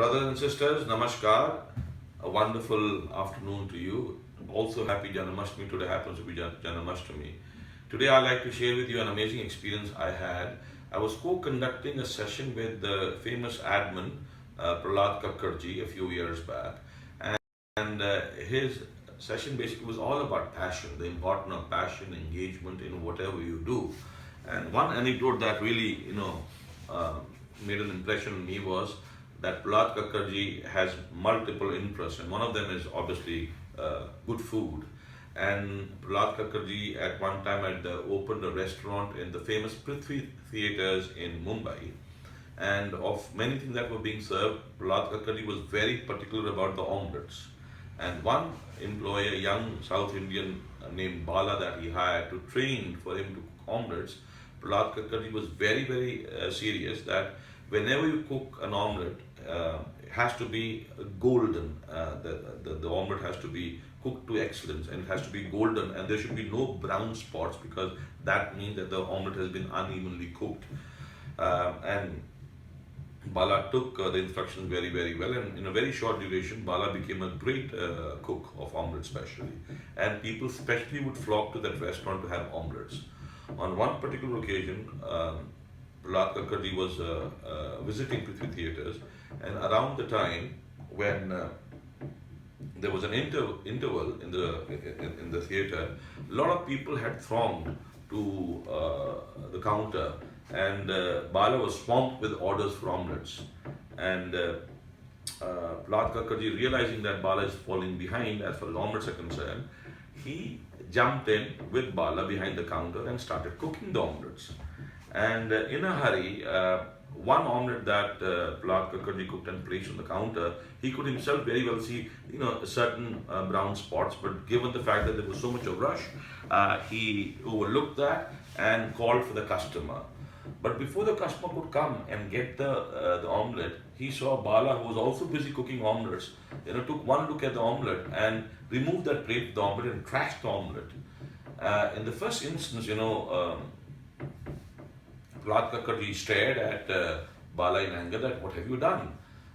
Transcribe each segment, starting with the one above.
Brothers and sisters, namaskar. A wonderful afternoon to you. Also, happy Janmashtami. Today happens to be Janmashtami. Today, I'd like to share with you an amazing experience I had. I was co-conducting a session with the famous admin, Prahlad Kakkarji, a few years back. And his session basically was all about passion, the importance of passion, engagement in whatever you do. And one anecdote that really, uh, made an impression on me was that Prahlad Kakkarji has multiple interests, and one of them is obviously good food. And Prahlad Kakkarji at one time had opened a restaurant in the famous Prithvi theatres in Mumbai. And of many things that were being served, Prahlad Kakkarji was very particular about the omelettes. And one employee, a young South Indian named Bala that he hired to train for him to cook omelettes, Prahlad Kakkarji was very serious that whenever you cook an omelette, it has to be golden. The omelette has to be cooked to excellence and it has to be golden, and there should be no brown spots because that means that the omelette has been unevenly cooked. And Bala took the instructions very well, and in a very short duration, Bala became a great cook of omelette especially. And people especially would flock to that restaurant to have omelettes. On one particular occasion, Prahlad Kakkarji was visiting Prithvi theatres, and around the time when there was an interval in the theatre, a lot of people had thronged to the counter, and Bala was swamped with orders for omelettes. And Prahlad Kakkarji, realizing that Bala is falling behind as far as omelettes are concerned, he jumped in with Bala behind the counter and started cooking the omelettes. And in a hurry, one omelette that Prahlad Kakkarji cooked and placed on the counter, he could himself very well see, certain brown spots. But given the fact that there was so much of rush, he overlooked that and called for the customer. But before the customer could come and get the omelette, he saw Bala, who was also busy cooking omelettes, took one look at the omelette and removed that plate of the omelette and trashed the omelette. In the first instance, Prahlad Kakkarji stared at Bala in anger that, what have you done?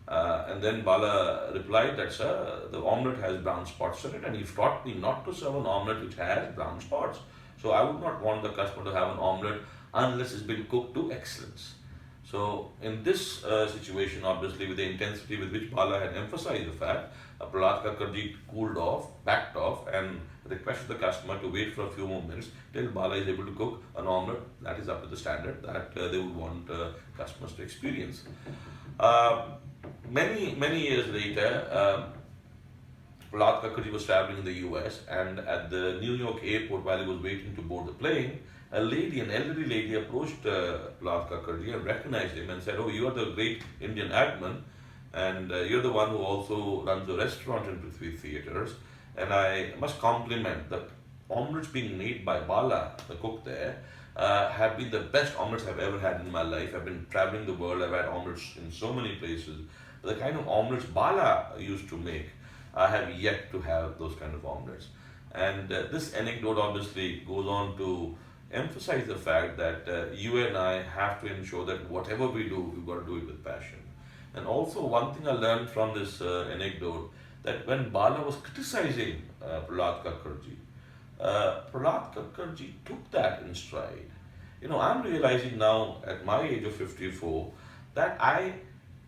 And then Bala replied that, sir, the omelette has brown spots on it, and you've taught me not to serve an omelette which has brown spots. So I would not want the customer to have an omelette unless it's been cooked to excellence. So in this situation, obviously with the intensity with which Bala had emphasized the fact, Prahlad Kakkarji cooled off, backed off, and requested the customer to wait for a few more minutes till Bala is able to cook an omelette that is up to the standard that they would want customers to experience. Many years later, Prahlad Kakkarji was traveling in the US, and at the New York airport, while he was waiting to board the plane, an elderly lady approached Prahlad Kakkarji and recognized him and said, "Oh, you are the great Indian admin, and you're the one who also runs a restaurant in Prithvi theatres. And I must compliment the omelettes being made by Bala, the cook there, have been the best omelettes I've ever had in my life. I've been traveling the world, I've had omelettes in so many places. The kind of omelettes Bala used to make, I have yet to have those kind of omelettes." And this anecdote obviously goes on to emphasize the fact that you and I have to ensure that whatever we do, we've got to do it with passion. And also one thing I learned from this anecdote, that when Bala was criticizing Prahlad Kakkarji, Prahlad Kakkarji took that in stride. I'm realizing now at my age of 54 that I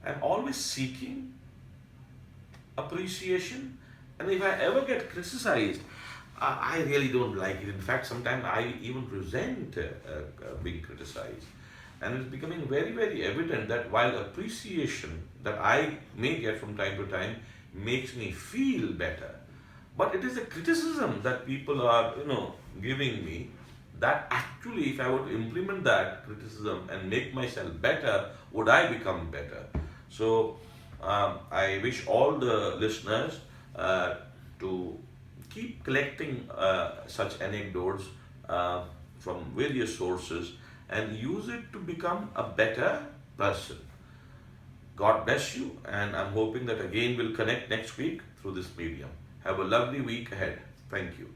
am always seeking appreciation, and if I ever get criticized, I really don't like it. In fact, sometimes I even resent being criticized. And it's becoming very evident that while appreciation that I may get from time to time makes me feel better, but it is a criticism that people are, giving me, that actually if I were to implement that criticism and make myself better, would I become better? So I wish all the listeners to keep collecting such anecdotes from various sources and use it to become a better person. God bless you, and I'm hoping that again we'll connect next week through this medium. Have a lovely week ahead. Thank you.